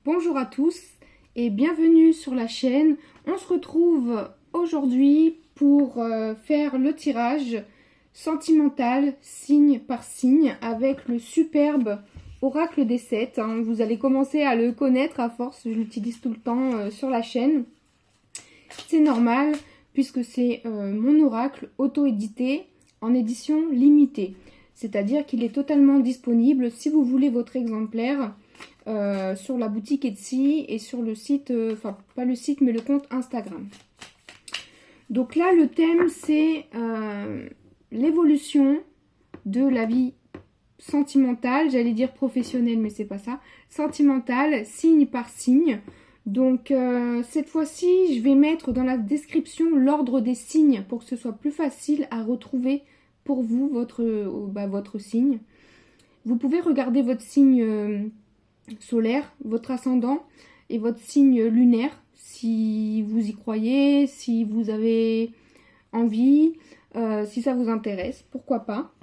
Bonjour à tous et bienvenue sur la chaîne. On se retrouve aujourd'hui pour faire le tirage sentimental signe par signe avec le superbe oracle des 7. Vous allez commencer à le connaître à force, je l'utilise tout le temps sur la chaîne. C'est normal puisque c'est mon oracle auto-édité en édition limitée. C'est-à-dire qu'il est totalement disponible si vous voulez votre exemplaire sur la boutique Etsy et sur le site, enfin pas le site mais le compte Instagram. Donc là le thème c'est l'évolution de la vie sentimentale, j'allais dire professionnelle mais c'est pas ça, sentimentale, signe par signe. Donc cette fois-ci je vais mettre dans la description l'ordre des signes pour que ce soit plus facile à retrouver pour vous votre signe. Vous pouvez regarder votre signe solaire, votre ascendant et votre signe lunaire si vous y croyez, si vous avez envie, si ça vous intéresse, pourquoi pas.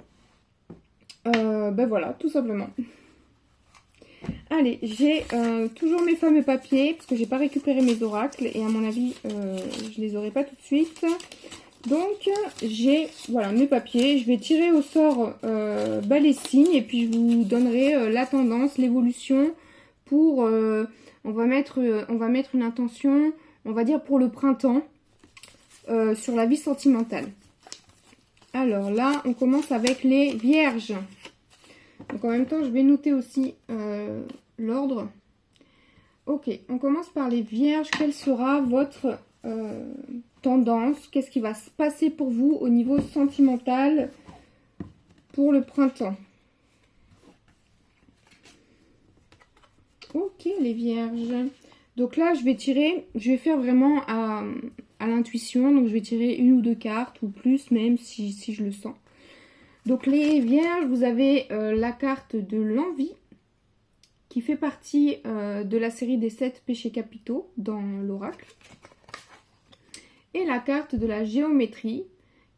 Voilà, tout simplement. Allez, j'ai toujours mes fameux papiers parce que j'ai pas récupéré mes oracles et à mon avis je les aurai pas tout de suite. Donc j'ai voilà mes papiers, je vais tirer au sort les signes et puis je vous donnerai la tendance, l'évolution pour on va mettre une intention, on va dire pour le printemps sur la vie sentimentale. Alors là on commence avec les vierges. Donc en même temps je vais noter aussi l'ordre. Ok, on commence par les vierges. Quelle sera votre tendance? Qu'est-ce qui va se passer pour vous au niveau sentimental pour le printemps? Ok les vierges. Donc là je vais faire vraiment à l'intuition. Donc je vais tirer une ou deux cartes ou plus même si je le sens. Donc les vierges, vous avez la carte de l'envie qui fait partie de la série des 7 péchés capitaux dans l'oracle. Et la carte de la géométrie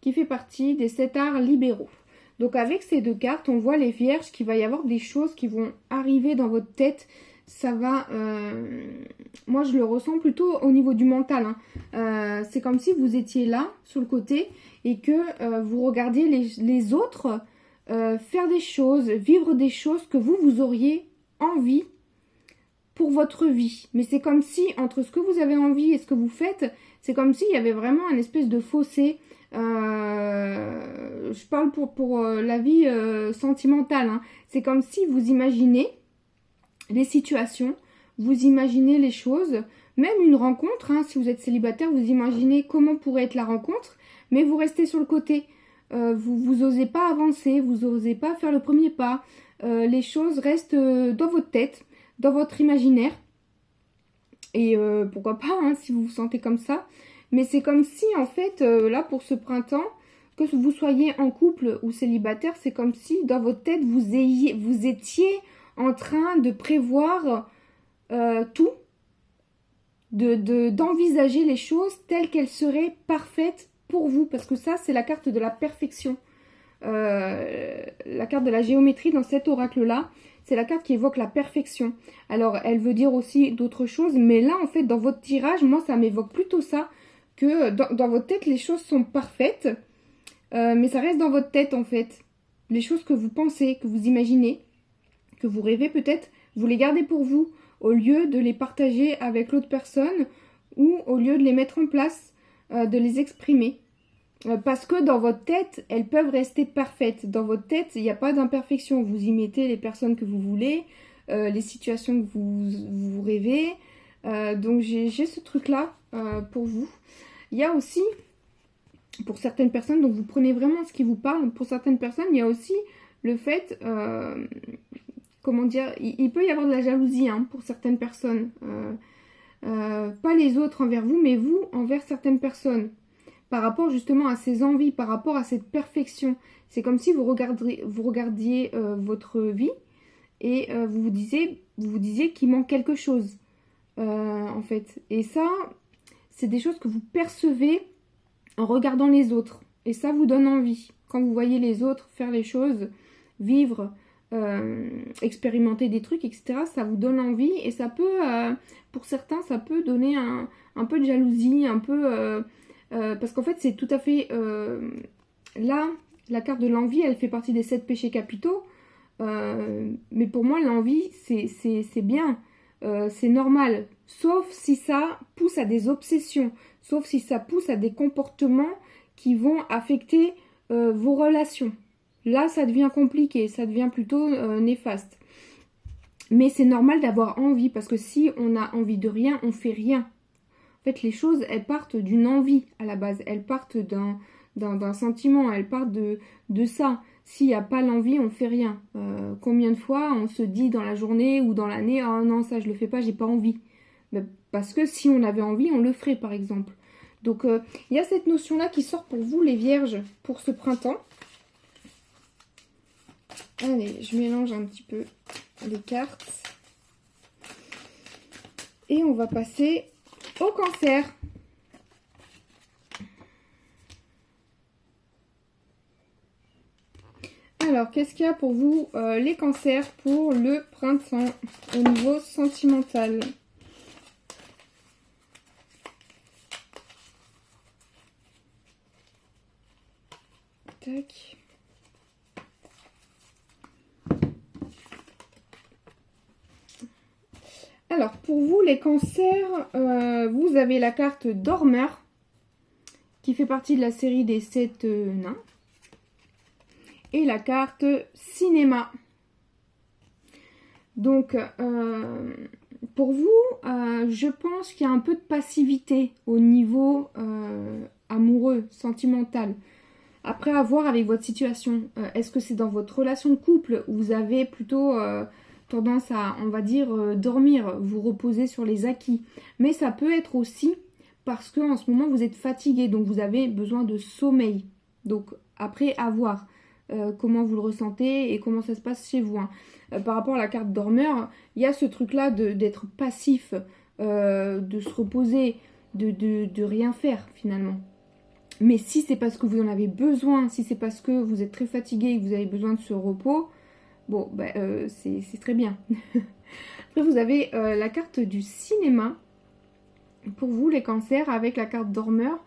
qui fait partie des 7 arts libéraux. Donc avec ces deux cartes, on voit les vierges qu'il va y avoir des choses qui vont arriver dans votre tête. Ça va, moi je le ressens plutôt au niveau du mental. C'est comme si vous étiez là, sur le côté, et que vous regardiez les autres faire des choses, vivre des choses que vous auriez envie pour votre vie. Mais c'est comme si, entre ce que vous avez envie et ce que vous faites, c'est comme s'il y avait vraiment un espèce de fossé. Je parle pour la vie sentimentale. C'est comme si vous imaginez les situations, vous imaginez les choses, même une rencontre, si vous êtes célibataire, vous imaginez comment pourrait être la rencontre, mais vous restez sur le côté. Vous n'osez pas avancer, vous n'osez pas faire le premier pas. Les choses restent dans votre tête, dans votre imaginaire. Et pourquoi pas, si vous vous sentez comme ça. Mais c'est comme si, en fait, là, pour ce printemps, que vous soyez en couple ou célibataire, c'est comme si, dans votre tête, vous étiez en train de prévoir tout, d'envisager les choses telles qu'elles seraient parfaites pour vous. Parce que ça, c'est la carte de la perfection. La carte de la géométrie dans cet oracle-là, c'est la carte qui évoque la perfection. Alors, elle veut dire aussi d'autres choses, mais là, en fait, dans votre tirage, moi, ça m'évoque plutôt ça, que dans votre tête, les choses sont parfaites, mais ça reste dans votre tête, en fait. Les choses que vous pensez, que vous imaginez, que vous rêvez peut-être, vous les gardez pour vous, au lieu de les partager avec l'autre personne, ou au lieu de les mettre en place, de les exprimer. Parce que dans votre tête, elles peuvent rester parfaites. Dans votre tête, il n'y a pas d'imperfection. Vous y mettez les personnes que vous voulez, les situations que vous rêvez. Donc j'ai ce truc-là pour vous. Il y a aussi, pour certaines personnes, donc vous prenez vraiment ce qui vous parle. Pour certaines personnes, il y a aussi le fait, comment dire, il peut y avoir de la jalousie pour certaines personnes. Pas les autres envers vous, mais vous envers certaines personnes. Par rapport justement à ces envies, par rapport à cette perfection. C'est comme si vous regardiez votre vie et vous vous disiez qu'il manque quelque chose, en fait. Et ça, c'est des choses que vous percevez en regardant les autres. Et ça vous donne envie. Quand vous voyez les autres faire les choses, vivre expérimenter des trucs, etc. Ça vous donne envie et ça peut, pour certains, ça peut donner un peu de jalousie, un peu... parce qu'en fait, c'est tout à fait... là, la carte de l'envie, elle fait partie des 7 péchés capitaux. Mais pour moi, l'envie, c'est bien. C'est normal. Sauf si ça pousse à des obsessions. Sauf si ça pousse à des comportements qui vont affecter vos relations. Là, ça devient compliqué. Ça devient plutôt néfaste. Mais c'est normal d'avoir envie. Parce que si on a envie de rien, on fait rien. En fait, les choses, elles partent d'une envie à la base. Elles partent d'un sentiment. Elles partent de ça. S'il n'y a pas l'envie, on ne fait rien. Combien de fois on se dit dans la journée ou dans l'année, ah non, ça je le fais pas, j'ai pas envie. Mais parce que si on avait envie, on le ferait par exemple. Donc il y a cette notion-là qui sort pour vous les vierges pour ce printemps. Allez, je mélange un petit peu les cartes. Et on va passer au cancer. Alors, qu'est-ce qu'il y a pour vous, les cancers, pour le printemps, au niveau sentimental? Tac. Alors, pour vous, les cancers, vous avez la carte Dormeur, qui fait partie de la série des 7 nains. Et la carte cinéma. Donc, pour vous, je pense qu'il y a un peu de passivité au niveau amoureux, sentimental. Après, à voir avec votre situation. Est-ce que c'est dans votre relation de couple où vous avez plutôt tendance à, on va dire, dormir, vous reposer sur les acquis. Mais ça peut être aussi parce qu'en ce moment, vous êtes fatigué, donc vous avez besoin de sommeil. Donc, après, à voir. Comment vous le ressentez et comment ça se passe chez vous. Hein. Par rapport à la carte dormeur, il y a ce truc-là d'être passif, de se reposer, de rien faire finalement. Mais si c'est parce que vous en avez besoin, si c'est parce que vous êtes très fatigué et que vous avez besoin de ce repos, bon, c'est très bien. Après, vous avez la carte du cinéma, pour vous les cancers, avec la carte dormeur,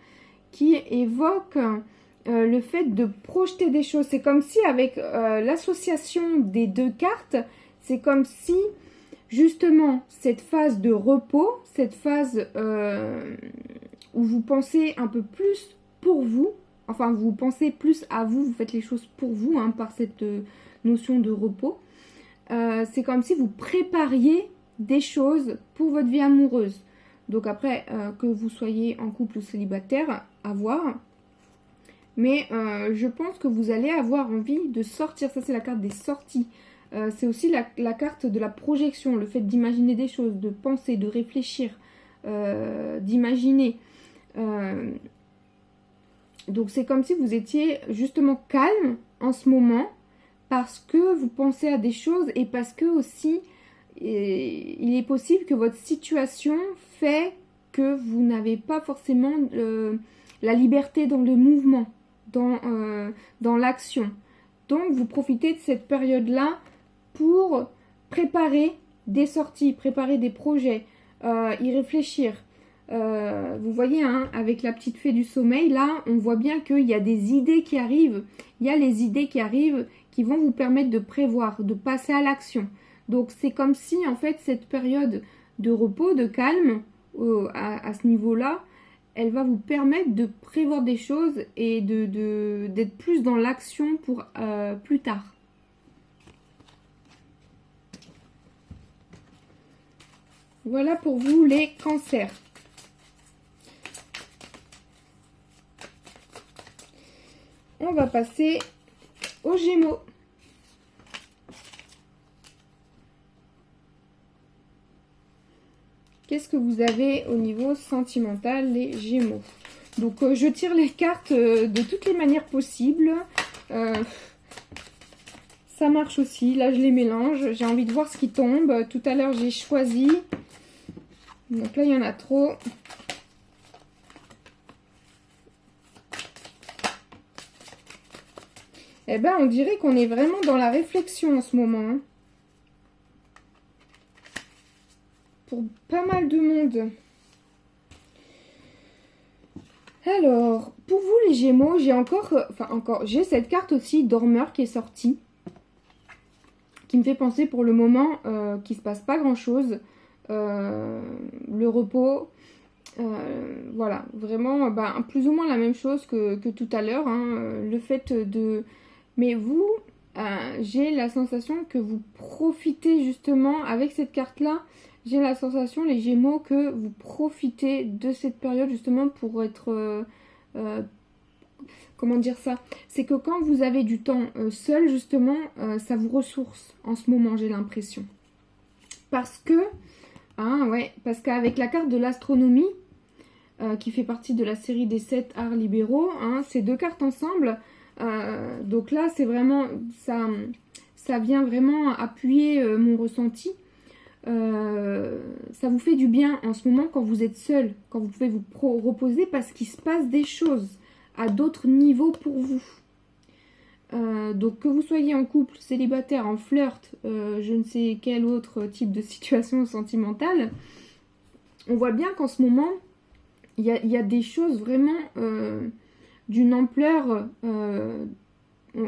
qui évoque... le fait de projeter des choses, c'est comme si avec l'association des deux cartes, c'est comme si justement cette phase de repos, cette phase où vous pensez un peu plus pour vous, enfin vous pensez plus à vous, vous faites les choses pour vous hein, par cette notion de repos, c'est comme si vous prépariez des choses pour votre vie amoureuse. Donc après, que vous soyez en couple ou célibataire, à voir. Mais je pense que vous allez avoir envie de sortir. Ça, c'est la carte des sorties. C'est aussi la carte de la projection. Le fait d'imaginer des choses, de penser, de réfléchir, d'imaginer. Donc, c'est comme si vous étiez justement calme en ce moment parce que vous pensez à des choses et parce que aussi, il est possible que votre situation fait que vous n'avez pas forcément la liberté dans le mouvement. Dans l'action. Donc, vous profitez de cette période-là pour préparer des sorties, préparer des projets, y réfléchir. Vous voyez, hein, avec la petite fée du sommeil, là, on voit bien qu'il y a des idées qui arrivent. Il y a les idées qui arrivent qui vont vous permettre de prévoir, de passer à l'action. Donc, c'est comme si, en fait, cette période de repos, de calme, à ce niveau-là, elle va vous permettre de prévoir des choses et d'être plus dans l'action pour plus tard. Voilà pour vous les cancers. On va passer aux Gémeaux. Qu'est-ce que vous avez au niveau sentimental, les Gémeaux? Donc, je tire les cartes de toutes les manières possibles. Ça marche aussi. Là, je les mélange. J'ai envie de voir ce qui tombe. Tout à l'heure, j'ai choisi. Donc là, il y en a trop. Eh ben, on dirait qu'on est vraiment dans la réflexion en ce moment, hein. Pour pas mal de monde. Alors, pour vous les Gémeaux, j'ai cette carte aussi, Dormeur, qui est sortie. Qui me fait penser pour le moment qu'il ne se passe pas grand-chose. Le repos, voilà, vraiment plus ou moins la même chose que tout à l'heure, hein, le fait de... Mais vous, j'ai la sensation que vous profitez justement, avec cette carte-là, j'ai la sensation, les Gémeaux, que vous profitez de cette période justement pour être... comment dire ça? C'est que quand vous avez du temps seul, justement, ça vous ressource en ce moment, j'ai l'impression. Parce que, parce qu'avec la carte de l'astronomie, qui fait partie de la série des 7 arts libéraux, hein, ces deux cartes ensemble, donc là, c'est vraiment, ça vient vraiment appuyer mon ressenti. Ça vous fait du bien en ce moment quand vous êtes seul, quand vous pouvez vous reposer parce qu'il se passe des choses à d'autres niveaux pour vous. Donc que vous soyez en couple, célibataire, en flirt, je ne sais quel autre type de situation sentimentale, on voit bien qu'en ce moment, il y a des choses vraiment d'une ampleur,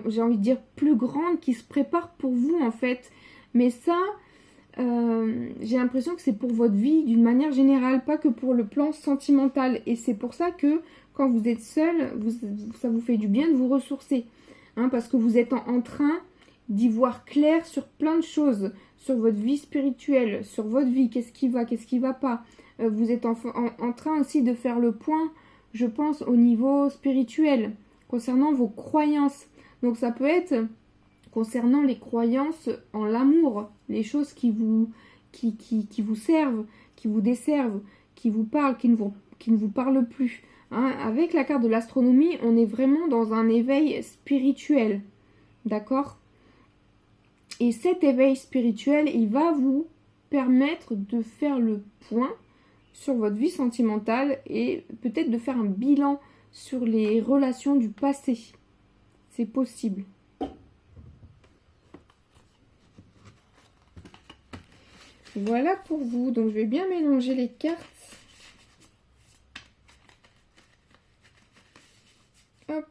j'ai envie de dire, plus grande qui se préparent pour vous en fait. Mais ça, j'ai l'impression que c'est pour votre vie d'une manière générale, pas que pour le plan sentimental. Et c'est pour ça que quand vous êtes seul, ça vous fait du bien de vous ressourcer. Hein, parce que vous êtes en train d'y voir clair sur plein de choses, sur votre vie spirituelle, sur votre vie, qu'est-ce qui va pas. Vous êtes en train aussi de faire le point, je pense, au niveau spirituel, concernant vos croyances. Donc ça peut être concernant les croyances en l'amour, les choses qui vous servent, qui vous desservent, qui vous parlent, qui ne vous parlent plus. Hein, avec la carte de l'astronomie, on est vraiment dans un éveil spirituel. D'accord? Et cet éveil spirituel, il va vous permettre de faire le point sur votre vie sentimentale et peut-être de faire un bilan sur les relations du passé. C'est possible. Voilà pour vous. Donc je vais bien mélanger les cartes. Hop.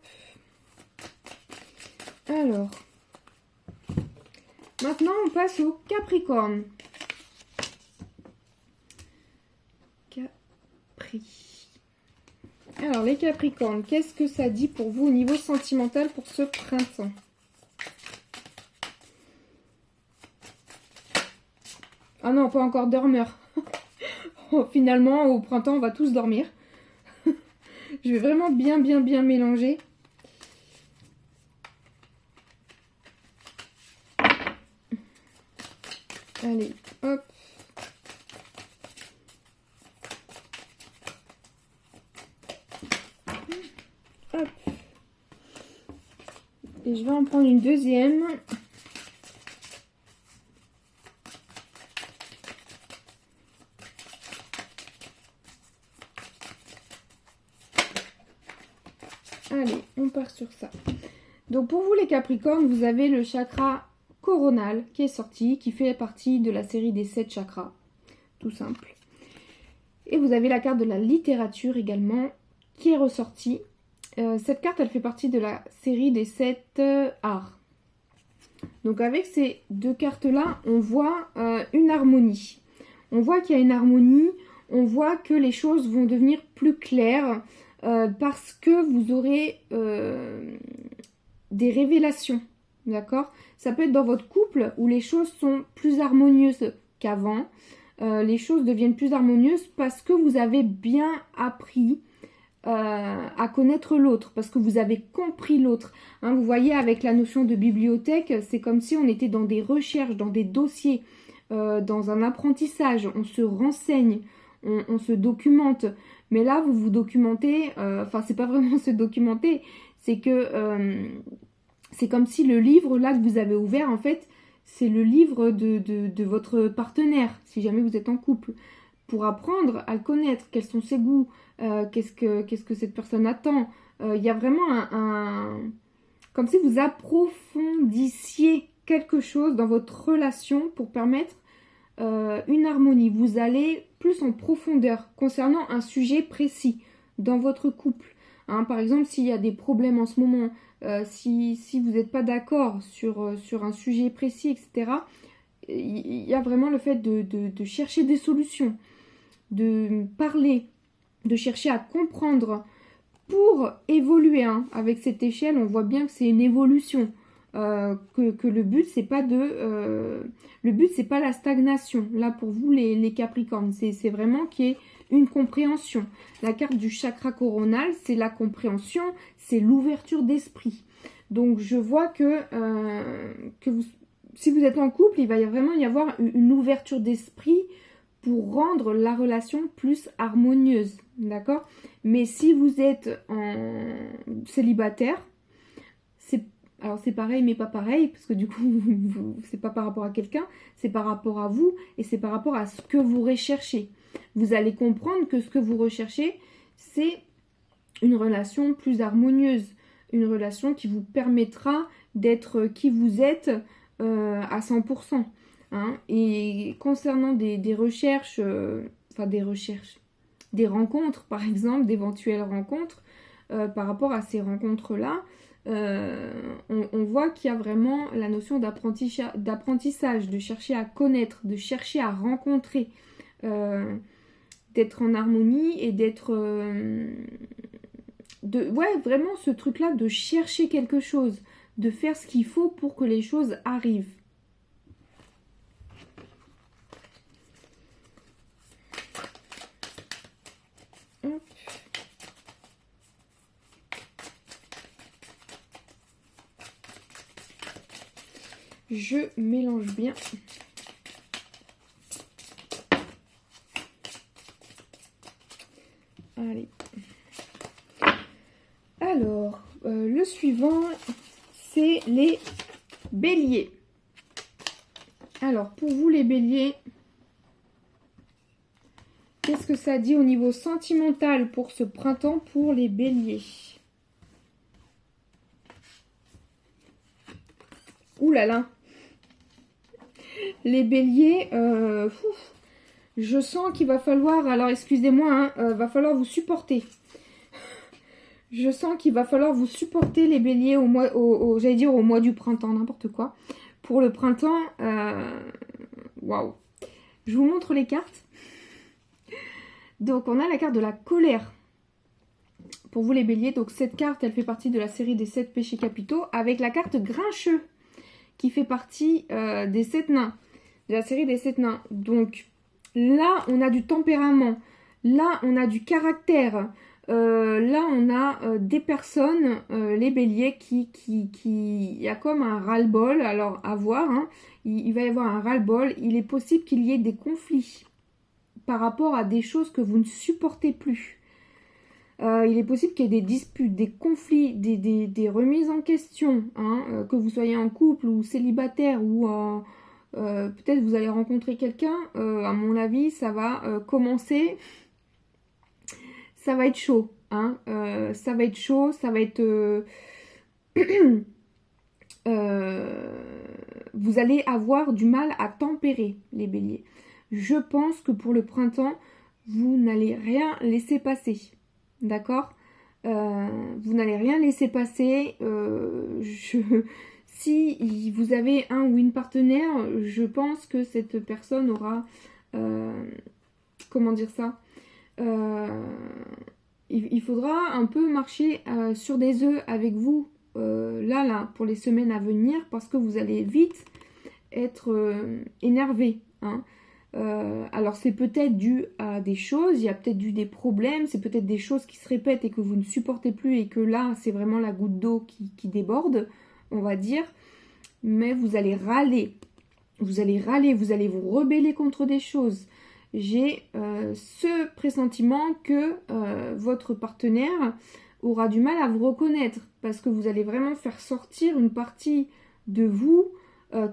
Alors. Maintenant, on passe au Capricorne. Alors, les Capricornes, qu'est-ce que ça dit pour vous au niveau sentimental pour ce printemps? Ah non, pas encore dormeur. Finalement, au printemps, on va tous dormir. Je vais vraiment bien mélanger. Allez, hop. Hop. Et je vais en prendre une deuxième. Allez, on part sur ça. Donc pour vous les Capricornes, vous avez le chakra coronal qui est sorti, qui fait partie de la série des 7 chakras. Tout simple. Et vous avez la carte de la littérature également qui est ressortie. Cette carte, elle fait partie de la série des 7 arts. Donc avec ces deux cartes-là, on voit une harmonie. On voit qu'il y a une harmonie, on voit que les choses vont devenir plus claires parce que vous aurez des révélations, d'accord? Ça peut être dans votre couple où les choses sont plus harmonieuses qu'avant. Les choses deviennent plus harmonieuses parce que vous avez bien appris à connaître l'autre, parce que vous avez compris l'autre. Hein, vous voyez, avec la notion de bibliothèque, c'est comme si on était dans des recherches, dans des dossiers, dans un apprentissage. On se renseigne, on se documente. Mais là, vous vous documentez, enfin, c'est pas vraiment se documenter, c'est que c'est comme si le livre là que vous avez ouvert, en fait, c'est le livre de votre partenaire, si jamais vous êtes en couple, pour apprendre à le connaître, quels sont ses goûts, qu'est-ce que cette personne attend. Il y a vraiment comme si vous approfondissiez quelque chose dans votre relation pour permettre une harmonie. Vous allez plus en profondeur concernant un sujet précis dans votre couple. Hein, par exemple, s'il y a des problèmes en ce moment, si vous n'êtes pas d'accord sur un sujet précis, etc., il y a vraiment le fait de chercher des solutions, de parler, de chercher à comprendre pour évoluer. Hein. Avec cette échelle, on voit bien que c'est une évolution. Que le but c'est pas la stagnation. Là pour vous les Capricornes, c'est vraiment qu'il y ait une compréhension. La carte du chakra coronal, c'est la compréhension, c'est l'ouverture d'esprit. Donc je vois que si vous êtes en couple, il va vraiment y avoir une ouverture d'esprit pour rendre la relation plus harmonieuse, d'accord? Mais si vous êtes en célibataire, alors c'est pareil mais pas pareil, parce que du coup, c'est pas par rapport à quelqu'un, c'est par rapport à vous, et c'est par rapport à ce que vous recherchez. Vous allez comprendre que ce que vous recherchez, c'est une relation plus harmonieuse, une relation qui vous permettra d'être qui vous êtes à 100%. Hein. Et concernant des recherches, des rencontres par exemple, d'éventuelles rencontres, par rapport à ces rencontres-là, on voit qu'il y a vraiment la notion d'apprentissage, de chercher à connaître, de chercher à rencontrer, d'être en harmonie et d'être... vraiment ce truc-là de chercher quelque chose, de faire ce qu'il faut pour que les choses arrivent. Hop. Je mélange bien. Allez. Alors, le suivant, c'est les béliers. Alors, pour vous les béliers, qu'est-ce que ça dit au niveau sentimental pour ce printemps pour les béliers? Ouh là là. Les béliers, je sens qu'il va falloir, alors excusez-moi, hein, va falloir vous supporter. Je sens qu'il va falloir vous supporter les béliers j'allais dire au mois du printemps, n'importe quoi. Pour le printemps, waouh. Je vous montre les cartes. Donc on a la carte de la colère. Pour vous les béliers, donc cette carte, elle fait partie de la série des 7 péchés capitaux, avec la carte grincheux, qui fait partie des 7 nains, de la série des 7 nains. Donc là, on a du tempérament, là, on a du caractère, là, on a des personnes, les béliers, il y a comme un ras-le-bol, alors à voir, hein, il va y avoir un ras-le-bol, il est possible qu'il y ait des conflits par rapport à des choses que vous ne supportez plus. Il est possible qu'il y ait des disputes, des conflits, des remises en question, hein, que vous soyez en couple ou célibataire ou peut-être vous allez rencontrer quelqu'un, à mon avis ça va commencer, ça va être chaud, hein, ça va être chaud, ça va être... vous allez avoir du mal à tempérer les béliers. Je pense que pour le printemps, vous n'allez rien laisser passer. D'accord, vous n'allez rien laisser passer. Si vous avez un ou une partenaire, je pense que cette personne aura... comment dire ça, il faudra un peu marcher sur des œufs avec vous là, pour les semaines à venir, parce que vous allez vite être énervé, hein. Alors c'est peut-être dû à des choses, il y a peut-être dû des problèmes, c'est peut-être des choses qui se répètent et que vous ne supportez plus et que là c'est vraiment la goutte d'eau qui déborde, on va dire. Mais vous allez râler, vous allez vous rebeller contre des choses. J'ai ce pressentiment que votre partenaire aura du mal à vous reconnaître, parce que vous allez vraiment faire sortir une partie de vous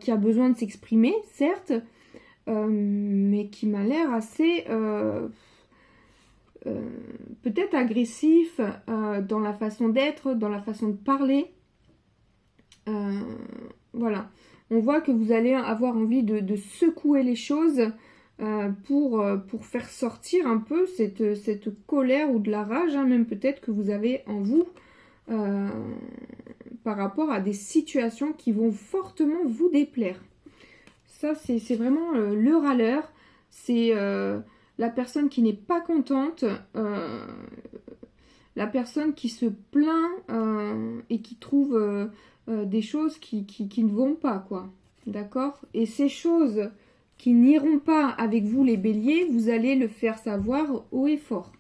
qui a besoin de s'exprimer, certes, mais qui m'a l'air assez peut-être agressif dans la façon d'être, dans la façon de parler. Voilà. On voit que vous allez avoir envie de secouer les choses pour faire sortir un peu cette colère ou de la rage, hein, même peut-être que vous avez en vous par rapport à des situations qui vont fortement vous déplaire. Ça, c'est vraiment le râleur. C'est la personne qui n'est pas contente, la personne qui se plaint et qui trouve des choses qui ne vont pas, quoi. D'accord? Et ces choses qui n'iront pas avec vous, les béliers, vous allez le faire savoir haut et fort.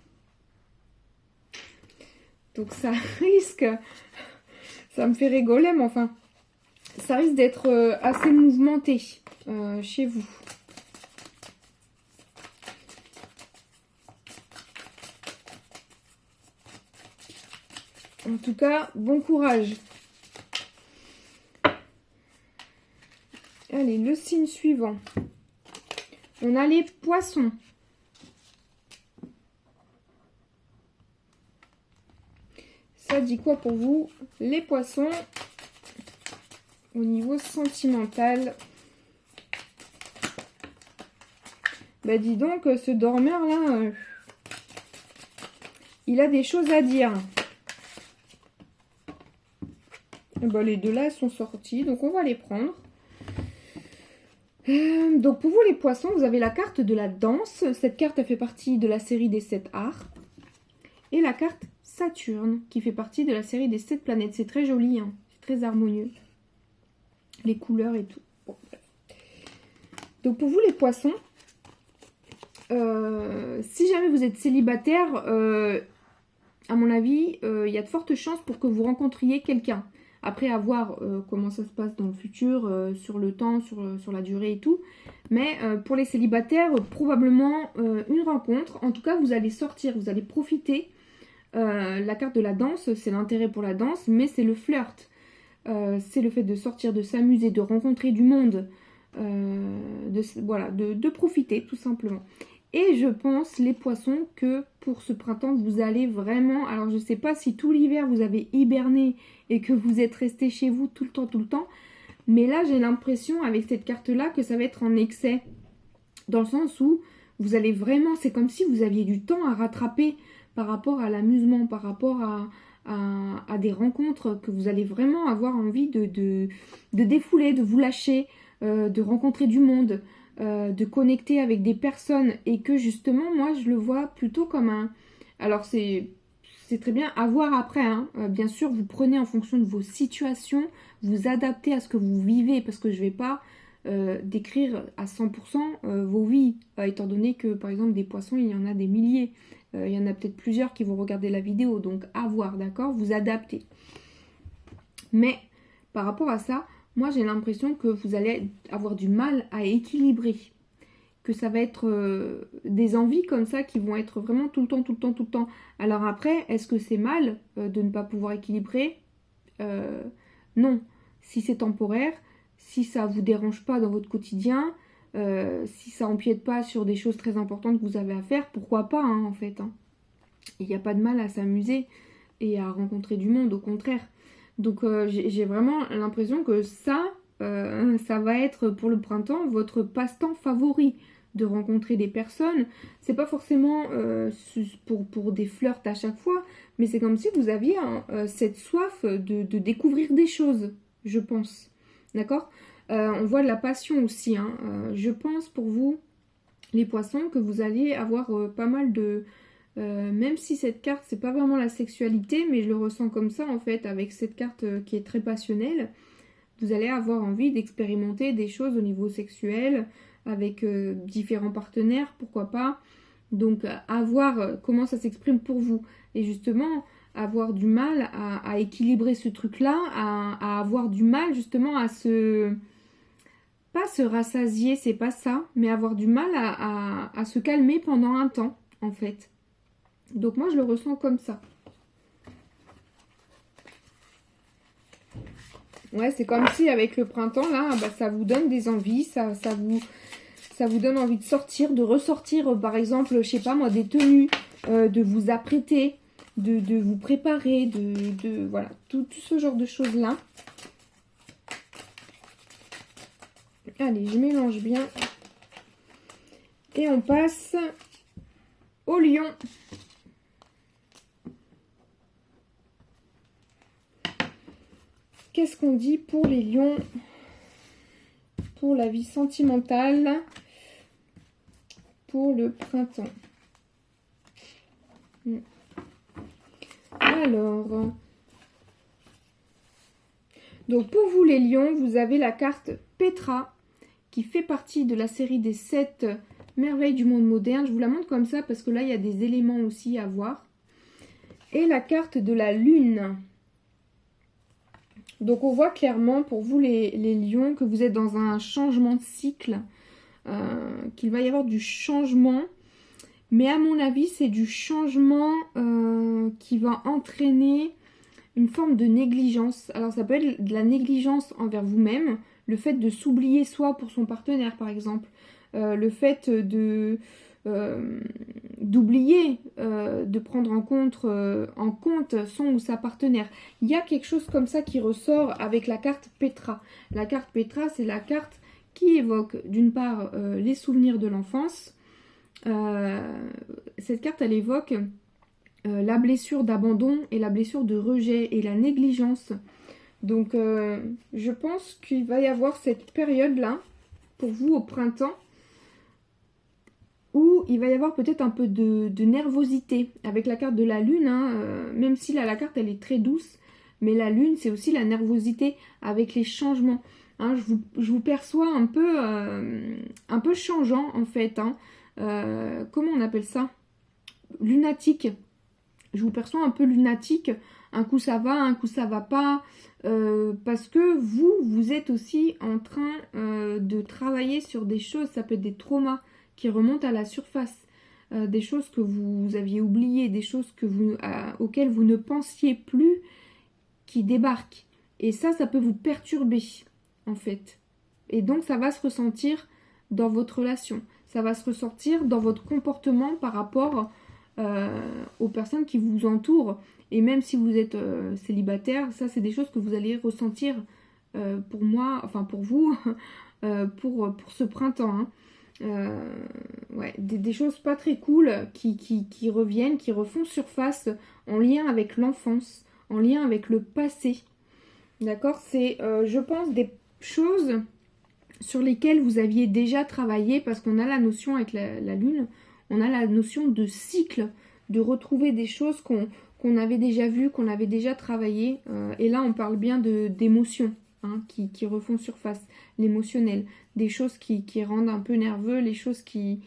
Donc ça risque, ça me fait rigoler, mais enfin, ça risque d'être assez mouvementé chez vous. En tout cas, bon courage. Allez, le signe suivant. On a les poissons. Ça dit quoi pour vous, les poissons, au niveau sentimental? Bah dis donc, ce dormeur là, il a des choses à dire. Et bah, les deux là sont sortis, donc on va les prendre. Donc pour vous les poissons, vous avez la carte de la danse. Cette carte elle fait partie de la série des 7 arts. Et la carte Saturne qui fait partie de la série des 7 planètes. C'est très joli, hein. C'est très harmonieux. Les couleurs et tout. Bon, bref. Donc pour vous les poissons, si jamais vous êtes célibataire, à mon avis, il y a de fortes chances pour que vous rencontriez quelqu'un. Après, à voir comment ça se passe dans le futur, sur le temps, sur la durée et tout. Mais pour les célibataires, probablement une rencontre. En tout cas, vous allez sortir, vous allez profiter. La carte de la danse, c'est l'intérêt pour la danse, mais c'est le flirt. C'est le fait de sortir, de s'amuser, de rencontrer du monde. Voilà, de profiter, tout simplement. Et je pense, les poissons, que pour ce printemps, vous allez vraiment... Alors, je ne sais pas si tout l'hiver, vous avez hiberné et que vous êtes resté chez vous tout le temps. Mais là, j'ai l'impression, avec cette carte-là, que ça va être en excès. Dans le sens où vous allez vraiment... C'est comme si vous aviez du temps à rattraper par rapport à l'amusement, par rapport à des rencontres que vous allez vraiment avoir envie de défouler, de vous lâcher, de rencontrer du monde, de connecter avec des personnes, et que justement moi je le vois plutôt comme un... Alors c'est très bien à voir après, hein. Bien sûr vous prenez en fonction de vos situations, vous adaptez à ce que vous vivez, parce que je vais pas décrire à 100% vos vies, étant donné que par exemple des poissons il y en a des milliers, il y en a peut-être plusieurs qui vont regarder la vidéo, donc à voir, d'accord, vous adaptez. Mais par rapport à ça, moi j'ai l'impression que vous allez avoir du mal à équilibrer, que ça va être des envies comme ça qui vont être vraiment tout le temps. Alors après, est-ce que c'est mal de ne pas pouvoir équilibrer? Non. Si c'est temporaire, si ça vous dérange pas dans votre quotidien, si ça empiète pas sur des choses très importantes que vous avez à faire, pourquoi pas, hein, en fait, hein. Il n'y a pas de mal à s'amuser et à rencontrer du monde, au contraire. Donc j'ai vraiment l'impression que ça va être pour le printemps votre passe-temps favori, de rencontrer des personnes. C'est pas forcément pour des flirts à chaque fois, mais c'est comme si vous aviez cette soif de découvrir des choses, je pense. D'accord? On voit de la passion aussi, hein. Je pense pour vous, les poissons, que vous allez avoir pas mal de... même si cette carte, c'est pas vraiment la sexualité, mais je le ressens comme ça en fait, avec cette carte qui est très passionnelle. Vous allez avoir envie d'expérimenter des choses au niveau sexuel, avec différents partenaires, pourquoi pas. Donc à voir comment ça s'exprime pour vous. Et justement, avoir du mal à équilibrer ce truc-là, à avoir du mal justement à se... Pas se rassasier, c'est pas ça, mais avoir du mal à se calmer pendant un temps, en fait. Donc moi, je le ressens comme ça. Ouais, c'est comme si avec le printemps, là, bah, ça vous donne des envies, ça vous donne envie de sortir, de ressortir, par exemple, je sais pas moi, des tenues, de vous apprêter, de vous préparer, voilà, tout ce genre de choses-là. Allez, je mélange bien. Et on passe au lion. Qu'est-ce qu'on dit pour les lions? Pour la vie sentimentale, pour le printemps. Alors, donc pour vous les lions, vous avez la carte Petra, qui fait partie de la série des 7 merveilles du monde moderne. Je vous la montre comme ça parce que là, il y a des éléments aussi à voir. Et la carte de la lune. Donc on voit clairement pour vous les lions que vous êtes dans un changement de cycle, qu'il va y avoir du changement. Mais à mon avis, c'est du changement qui va entraîner une forme de négligence. Alors ça peut être de la négligence envers vous-même, le fait de s'oublier soi pour son partenaire par exemple, le fait d'oublier de prendre en compte son ou sa partenaire. Il y a quelque chose comme ça qui ressort avec la carte Petra. La carte Petra, c'est la carte qui évoque d'une part les souvenirs de l'enfance. Cette carte, elle évoque la blessure d'abandon et la blessure de rejet et la négligence. Donc je pense qu'il va y avoir cette période-là pour vous au printemps où il va y avoir peut-être un peu de nervosité avec la carte de la lune, hein, même si là la carte elle est très douce, mais la lune c'est aussi la nervosité avec les changements. Hein, je vous perçois un peu changeant en fait. Hein. Comment on appelle ça? Lunatique. Je vous perçois un peu lunatique. Un coup ça va, un coup ça va pas. Parce que vous êtes aussi en train de travailler sur des choses. Ça peut être des traumas qui remontent à la surface. Des choses que vous aviez oubliées, des choses auxquelles vous ne pensiez plus, qui débarquent. Et ça peut vous perturber, en fait. Et donc, ça va se ressentir dans votre relation. Ça va se ressortir dans votre comportement par rapport aux personnes qui vous entourent. Et même si vous êtes célibataire, ça, c'est des choses que vous allez ressentir pour moi, enfin pour vous, pour ce printemps. Hein. Ouais, des choses pas très cool qui reviennent, qui refont surface en lien avec l'enfance, en lien avec le passé. D'accord? C'est, je pense, des choses sur lesquelles vous aviez déjà travaillé, parce qu'on a la notion avec la lune, on a la notion de cycle, de retrouver des choses qu'on avait déjà vues, qu'on avait déjà travaillées. Et là, on parle bien d'émotions. Hein, qui refont surface, l'émotionnel, des choses qui rendent un peu nerveux, les choses qui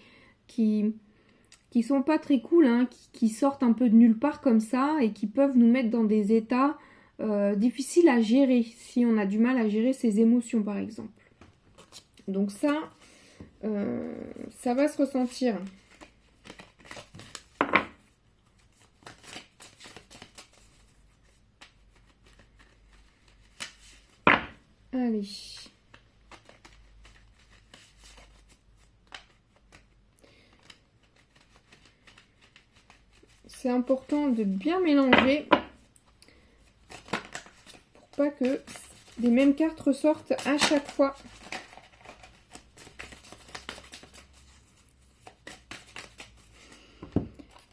sont pas très cool, hein, qui sortent un peu de nulle part comme ça et qui peuvent nous mettre dans des états difficiles à gérer, si on a du mal à gérer ses émotions par exemple. Donc ça va se ressentir. Allez. C'est important de bien mélanger pour pas que les mêmes cartes ressortent à chaque fois.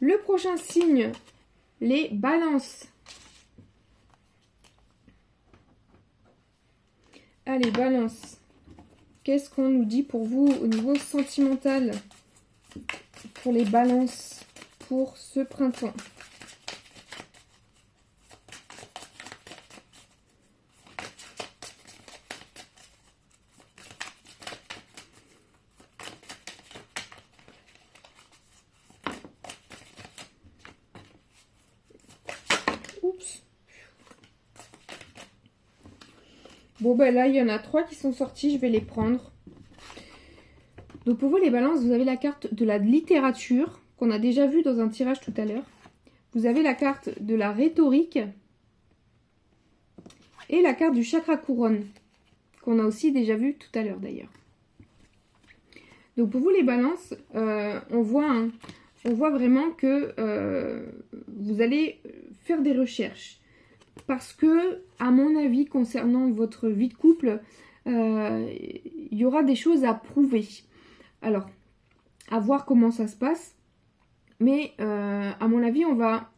Le prochain signe, les balances. Allez, balance. Qu'est-ce qu'on nous dit pour vous au niveau sentimental? Pour les balances, pour ce printemps. Oups. Bon, ben là, il y en a 3 qui sont sortis. Je vais les prendre. Donc, pour vous, les balances, vous avez la carte de la littérature, qu'on a déjà vue dans un tirage tout à l'heure. Vous avez la carte de la rhétorique. Et la carte du chakra couronne, qu'on a aussi déjà vu tout à l'heure, d'ailleurs. Donc, pour vous, les balances, on voit vraiment que vous allez faire des recherches. Parce que, à mon avis, concernant votre vie de couple, il y aura des choses à prouver. Alors, à voir comment ça se passe. Mais à mon avis, on va,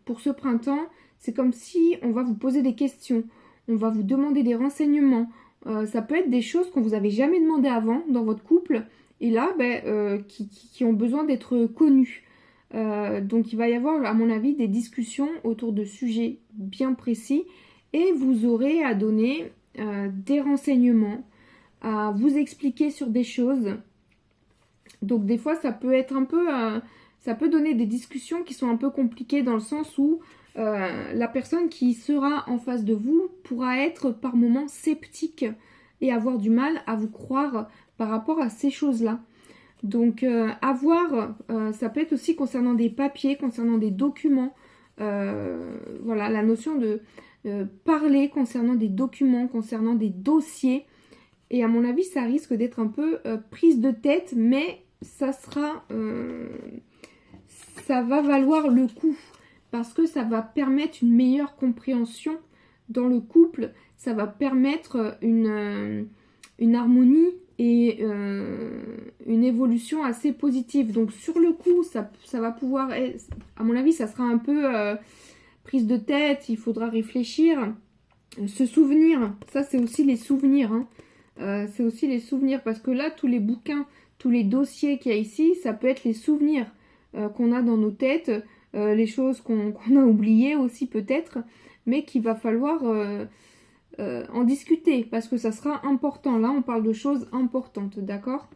pour ce printemps, c'est comme si on va vous poser des questions. On va vous demander des renseignements. Ça peut être des choses qu'on vous avait jamais demandé avant dans votre couple. Et là, qui ont besoin d'être connues. Donc il va y avoir, à mon avis, des discussions autour de sujets bien précis. Et vous aurez à donner des renseignements, à vous expliquer sur des choses. Donc des fois, ça peut être un peu... ça peut donner des discussions qui sont un peu compliquées dans le sens où la personne qui sera en face de vous pourra être par moments sceptique et avoir du mal à vous croire par rapport à ces choses-là. Donc à voir, ça peut être aussi concernant des papiers, concernant des documents. Voilà, la notion de parler concernant des documents, concernant des dossiers. Et à mon avis, ça risque d'être un peu prise de tête, mais ça sera... ça va valoir le coup parce que ça va permettre une meilleure compréhension dans le couple, ça va permettre une harmonie et une évolution assez positive. Donc sur le coup, ça va pouvoir être, à mon avis, ça sera un peu prise de tête, il faudra réfléchir, se souvenir, ça c'est aussi les souvenirs, hein. C'est aussi les souvenirs parce que là, tous les bouquins, tous les dossiers qu'il y a ici, ça peut être les souvenirs qu'on a dans nos têtes, les choses qu'on a oubliées aussi peut-être, mais qu'il va falloir en discuter parce que ça sera important. Là, on parle de choses importantes, d'accord?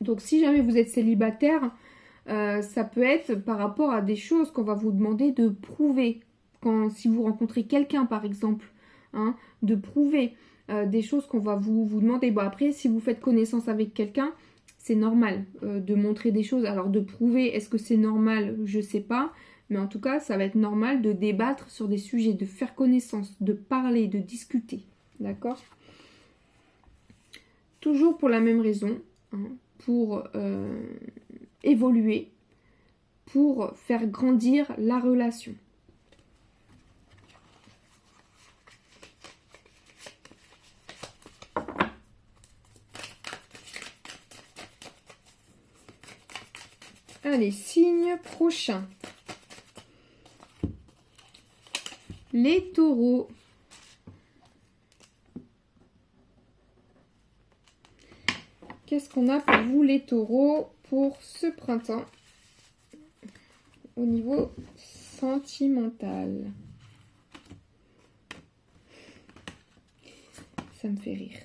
Donc, si jamais vous êtes célibataire, ça peut être par rapport à des choses qu'on va vous demander de prouver. Si vous rencontrez quelqu'un, par exemple, hein, de prouver des choses qu'on va vous demander. Bon, après, si vous faites connaissance avec quelqu'un, c'est normal de montrer des choses. Alors de prouver, est-ce que c'est normal? Je sais pas. Mais en tout cas, ça va être normal de débattre sur des sujets, de faire connaissance, de parler, de discuter. D'accord? Toujours pour la même raison, hein, pour évoluer, pour faire grandir la relation. Allez, signe prochain. Les taureaux. Qu'est-ce qu'on a pour vous les taureaux pour ce printemps au niveau sentimental? Ça me fait rire.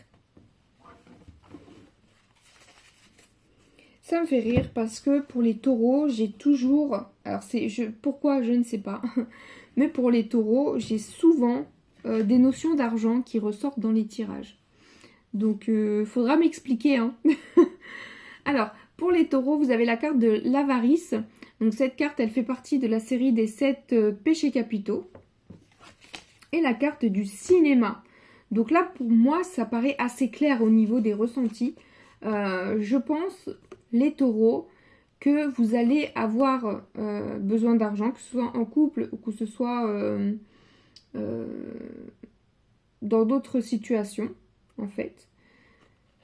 Ça me fait rire parce que pour les taureaux, j'ai toujours... Alors, pourquoi, je ne sais pas. Mais pour les taureaux, j'ai souvent des notions d'argent qui ressortent dans les tirages. Donc, faudra m'expliquer, hein. Alors, pour les taureaux, vous avez la carte de l'avarice. Donc, cette carte, elle fait partie de la série des 7 péchés capitaux. Et la carte du cinéma. Donc là, pour moi, ça paraît assez clair au niveau des ressentis. Je pense... les taureaux, que vous allez avoir besoin d'argent, que ce soit en couple ou que ce soit dans d'autres situations, en fait.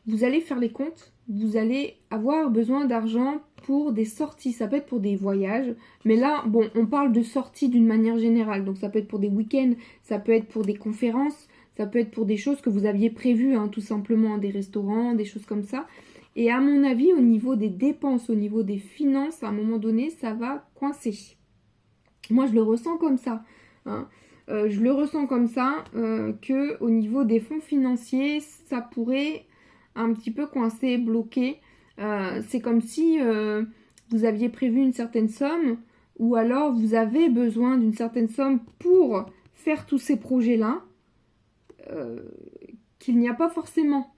Vous allez faire les comptes, vous allez avoir besoin d'argent pour des sorties, ça peut être pour des voyages, mais là, bon, on parle de sorties d'une manière générale, donc ça peut être pour des week-ends, ça peut être pour des conférences, ça peut être pour des choses que vous aviez prévues, hein, tout simplement, des restaurants, des choses comme ça. Et à mon avis, au niveau des dépenses, au niveau des finances, à un moment donné, ça va coincer. Moi, je le ressens comme ça, hein. Je le ressens comme ça, que au niveau des fonds financiers, ça pourrait un petit peu coincer, bloquer. C'est comme si vous aviez prévu une certaine somme, ou alors vous avez besoin d'une certaine somme pour faire tous ces projets-là, qu'il n'y a pas forcément.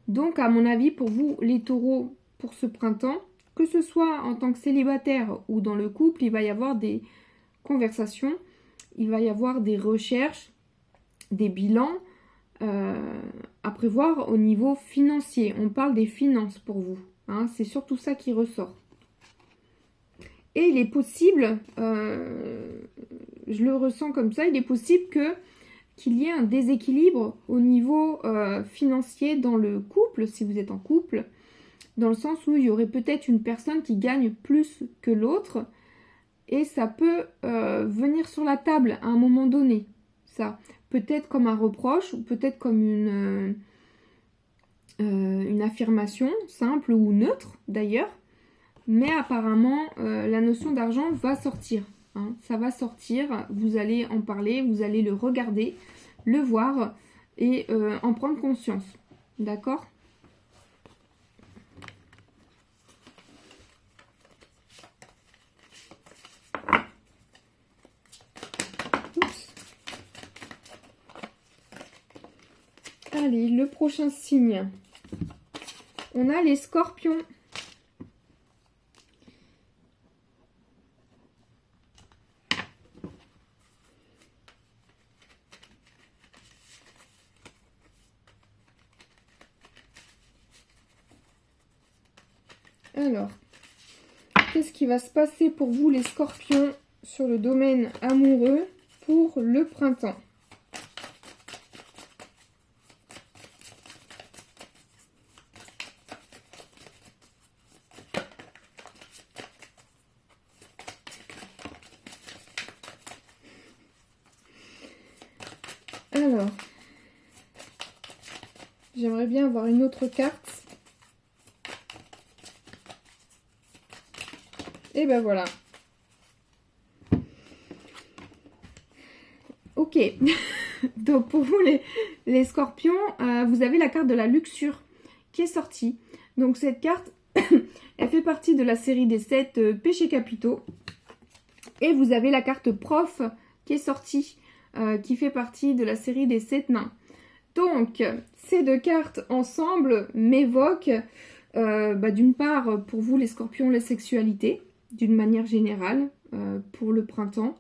Donc, à mon avis, pour vous, les taureaux, pour ce printemps, que ce soit en tant que célibataire ou dans le couple, il va y avoir des conversations, il va y avoir des recherches, des bilans à prévoir au niveau financier. On parle des finances pour vous, hein, c'est surtout ça qui ressort. Et il est possible, je le ressens comme ça, il est possible que qu'il y ait un déséquilibre au niveau financier dans le couple, si vous êtes en couple, dans le sens où il y aurait peut-être une personne qui gagne plus que l'autre, et ça peut venir sur la table à un moment donné, ça. Peut-être comme un reproche, ou peut-être comme une affirmation simple ou neutre d'ailleurs, mais apparemment la notion d'argent va sortir. Hein. Ça va sortir, vous allez en parler, vous allez le regarder, le voir et en prendre conscience. D'accord ? Oups. Allez, le prochain signe. On a les scorpions. Alors, qu'est-ce qui va se passer pour vous les scorpions sur le domaine amoureux pour le printemps ? Alors, j'aimerais bien avoir une autre carte. Et ben voilà. Ok. Donc pour vous les scorpions, vous avez la carte de la luxure qui est sortie. Donc cette carte, elle fait partie de la série des 7 péchés capitaux. Et vous avez la carte prof qui est sortie, qui fait partie de la série des 7 nains. Donc ces deux cartes ensemble m'évoquent d'une part pour vous les scorpions la sexualité. D'une manière générale, pour le printemps.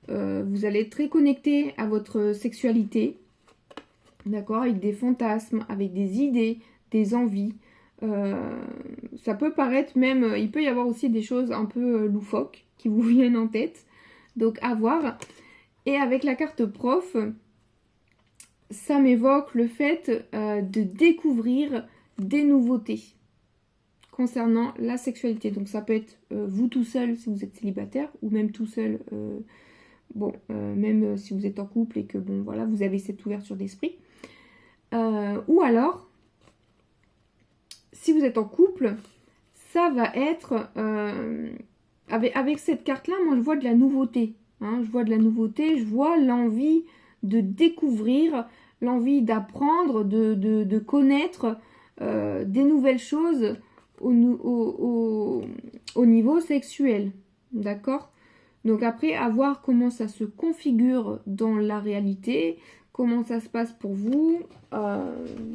Vous allez être très connecté à votre sexualité, d'accord, avec des fantasmes, avec des idées, des envies. Ça peut paraître même, il peut y avoir aussi des choses un peu loufoques qui vous viennent en tête, donc à voir. Et avec la carte prof, ça m'évoque le fait de découvrir des nouveautés concernant la sexualité. Donc ça peut être vous tout seul si vous êtes célibataire, ou même tout seul, même si vous êtes en couple et que bon voilà, vous avez cette ouverture d'esprit. Ou alors, si vous êtes en couple, ça va être avec cette carte-là, moi je vois de la nouveauté. Hein, je vois de la nouveauté, je vois l'envie de découvrir, l'envie d'apprendre, de connaître des nouvelles choses au niveau sexuel, d'accord? Donc après, à voir comment ça se configure dans la réalité, comment ça se passe pour vous,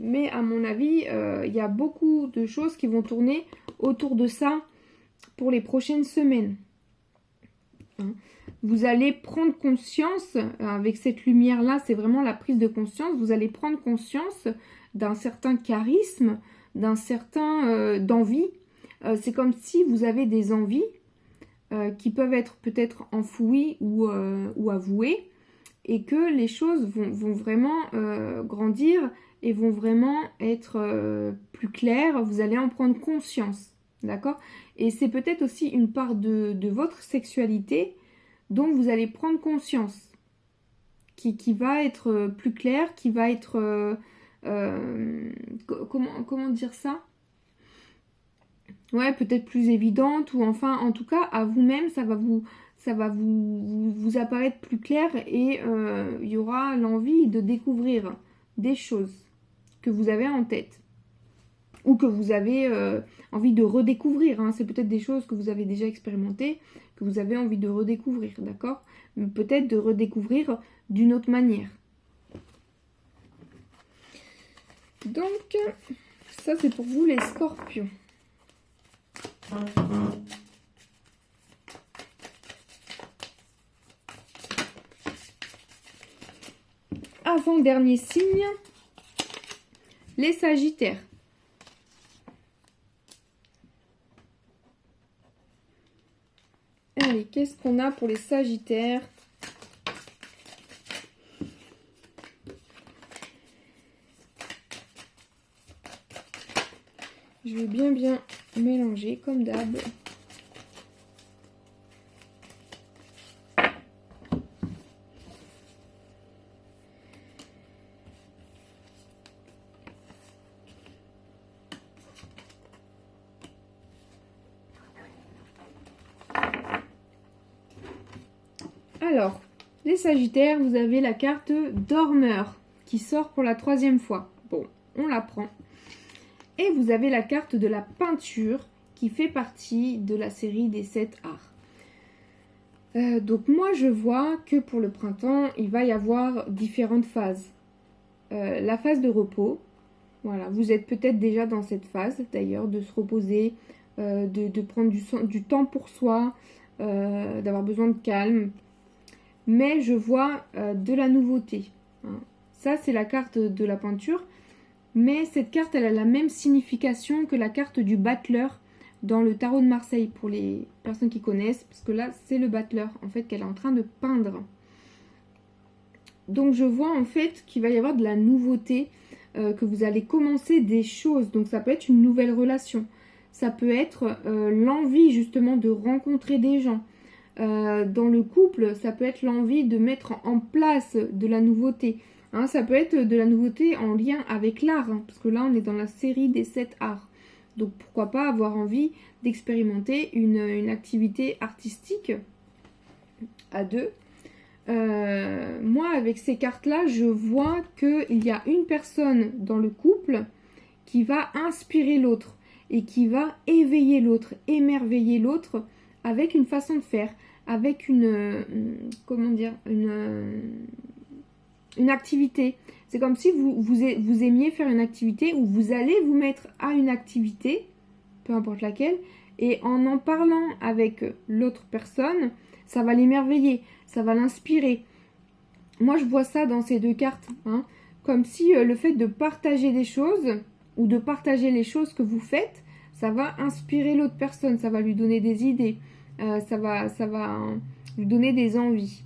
mais à mon avis, il y a beaucoup de choses qui vont tourner autour de ça pour les prochaines semaines. Hein. Vous allez prendre conscience, avec cette lumière-là, c'est vraiment la prise de conscience, vous allez prendre conscience d'un certain charisme, d'un certain d'envie. C'est comme si vous avez des envies qui peuvent être peut-être enfouies ou avouées, et que les choses vont vraiment grandir et vont vraiment être plus claires. Vous allez en prendre conscience, d'accord? Et c'est peut-être aussi une part de votre sexualité dont vous allez prendre conscience, qui va être plus claire, qui va être... comment dire ça? Ouais, peut-être plus évidente, ou enfin, en tout cas, à vous-même, ça va vous apparaître plus clair, et il y aura l'envie de découvrir des choses que vous avez en tête, ou que vous avez envie de redécouvrir. Hein. C'est peut-être des choses que vous avez déjà expérimentées, que vous avez envie de redécouvrir, d'accord? Peut-être de redécouvrir d'une autre manière. Donc, ça c'est pour vous les scorpions. Avant-dernier signe, les sagittaires. Allez, qu'est-ce qu'on a pour les sagittaires? Je vais bien mélanger comme d'hab. Alors, les Sagittaires, vous avez la carte Dormeur qui sort pour la 3e fois. Bon, on la prend. Et vous avez la carte de la peinture qui fait partie de la série des 7 arts. Donc moi, je vois que pour le printemps, il va y avoir différentes phases. La phase de repos. Voilà, vous êtes peut-être déjà dans cette phase, d'ailleurs, de se reposer, de prendre du temps pour soi, d'avoir besoin de calme. Mais je vois de la nouveauté. Hein. Ça, c'est la carte de la peinture. Mais cette carte, elle a la même signification que la carte du battleur dans le tarot de Marseille, pour les personnes qui connaissent. Parce que là, c'est le battleur, en fait, qu'elle est en train de peindre. Donc, je vois, en fait, qu'il va y avoir de la nouveauté, que vous allez commencer des choses. Donc, ça peut être une nouvelle relation. Ça peut être l'envie, justement, de rencontrer des gens. Dans le couple, ça peut être l'envie de mettre en place de la nouveauté. Hein, ça peut être de la nouveauté en lien avec l'art, hein, parce que là, on est dans la série des 7 arts. Donc, pourquoi pas avoir envie d'expérimenter une activité artistique à deux. Moi, avec ces cartes-là, je vois qu'il y a une personne dans le couple qui va inspirer l'autre et qui va éveiller l'autre, émerveiller l'autre avec une façon de faire, avec comment dire, une activité. C'est comme si vous aimiez faire une activité où vous allez vous mettre à une activité, peu importe laquelle, et en parlant avec l'autre personne, ça va l'émerveiller, ça va l'inspirer. Moi, je vois ça dans ces deux cartes, hein, comme si le fait de partager des choses ou de partager les choses que vous faites, ça va inspirer l'autre personne, ça va lui donner des idées, ça va lui donner des envies.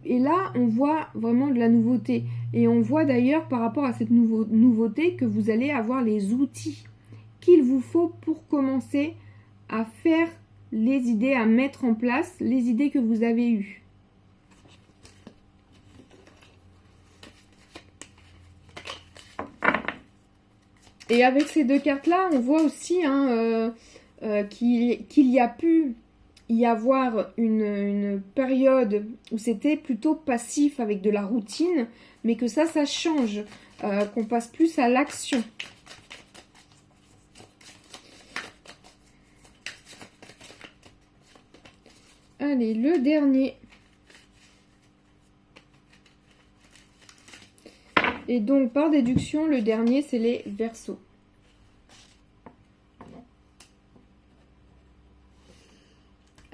Et là, on voit vraiment de la nouveauté. Et on voit d'ailleurs par rapport à cette nouveauté que vous allez avoir les outils qu'il vous faut pour commencer à faire les idées, à mettre en place les idées que vous avez eues. Et avec ces deux cartes-là, on voit aussi hein, qu'il y a pu y avoir une période où c'était plutôt passif avec de la routine, mais que ça change, qu'on passe plus à l'action. Allez, le dernier. Et donc, par déduction, le dernier, c'est les Verseaux.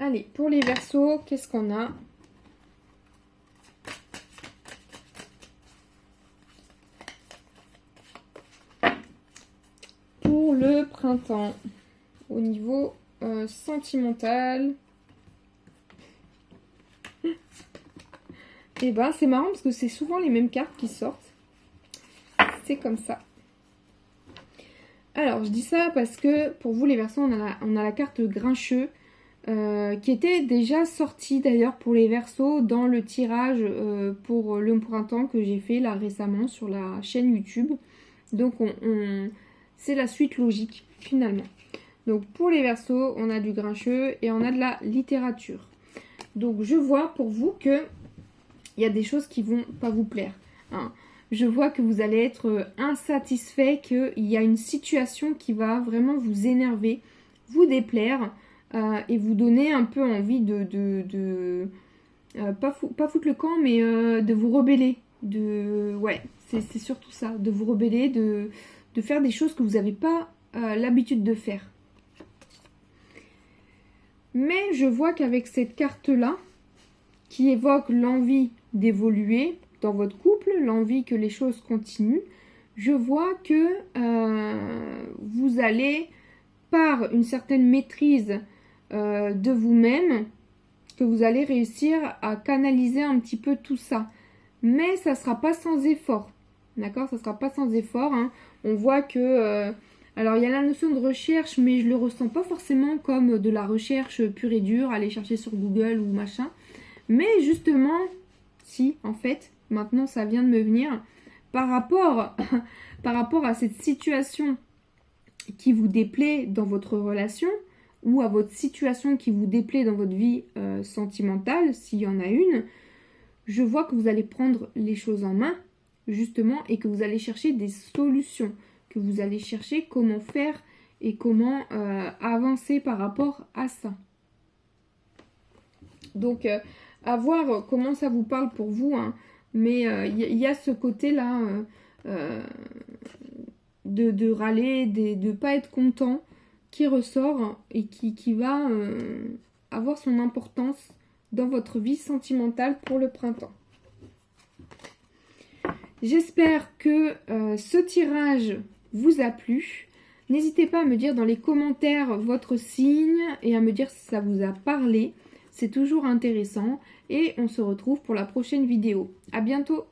Allez, pour les Verseaux, qu'est-ce qu'on a? Pour le printemps, au niveau sentimental, et ben c'est marrant parce que c'est souvent les mêmes cartes qui sortent. C'est comme ça. Alors, je dis ça parce que pour vous les Verseaux, on a la carte Grincheux qui était déjà sortie d'ailleurs pour les Verseaux dans le tirage pour le printemps que j'ai fait là récemment sur la chaîne YouTube. Donc, c'est la suite logique finalement. Donc, pour les Verseaux, on a du Grincheux et on a de la littérature. Donc, je vois pour vous que il y a des choses qui vont pas vous plaire. Hein. Je vois que vous allez être insatisfait, qu'il y a une situation qui va vraiment vous énerver, vous déplaire et vous donner un peu envie pas foutre le camp, mais de vous rebeller. Ouais, c'est surtout ça, de vous rebeller, de faire des choses que vous n'avez pas l'habitude de faire. Mais je vois qu'avec cette carte-là, qui évoque l'envie d'évoluer dans votre couple, l'envie que les choses continuent, je vois que vous allez, par une certaine maîtrise de vous-même, que vous allez réussir à canaliser un petit peu tout ça. Mais ça ne sera pas sans effort. D'accord? Ça ne sera pas sans effort. Hein. On voit que Alors il y a la notion de recherche, mais je le ressens pas forcément comme de la recherche pure et dure, aller chercher sur Google ou machin. Mais justement, si, en fait, maintenant ça vient de me venir, par rapport à cette situation qui vous déplaît dans votre relation, ou à votre situation qui vous déplaît dans votre vie sentimentale, s'il y en a une, je vois que vous allez prendre les choses en main, justement, et que vous allez chercher des solutions, que vous allez chercher comment faire et comment avancer par rapport à ça. Donc, à voir comment ça vous parle pour vous, hein, mais il y a ce côté-là de râler, de ne pas être content, qui ressort et qui va avoir son importance dans votre vie sentimentale pour le printemps. J'espère que ce tirage vous a plu. N'hésitez pas à me dire dans les commentaires votre signe et à me dire si ça vous a parlé. C'est toujours intéressant et on se retrouve pour la prochaine vidéo. À bientôt!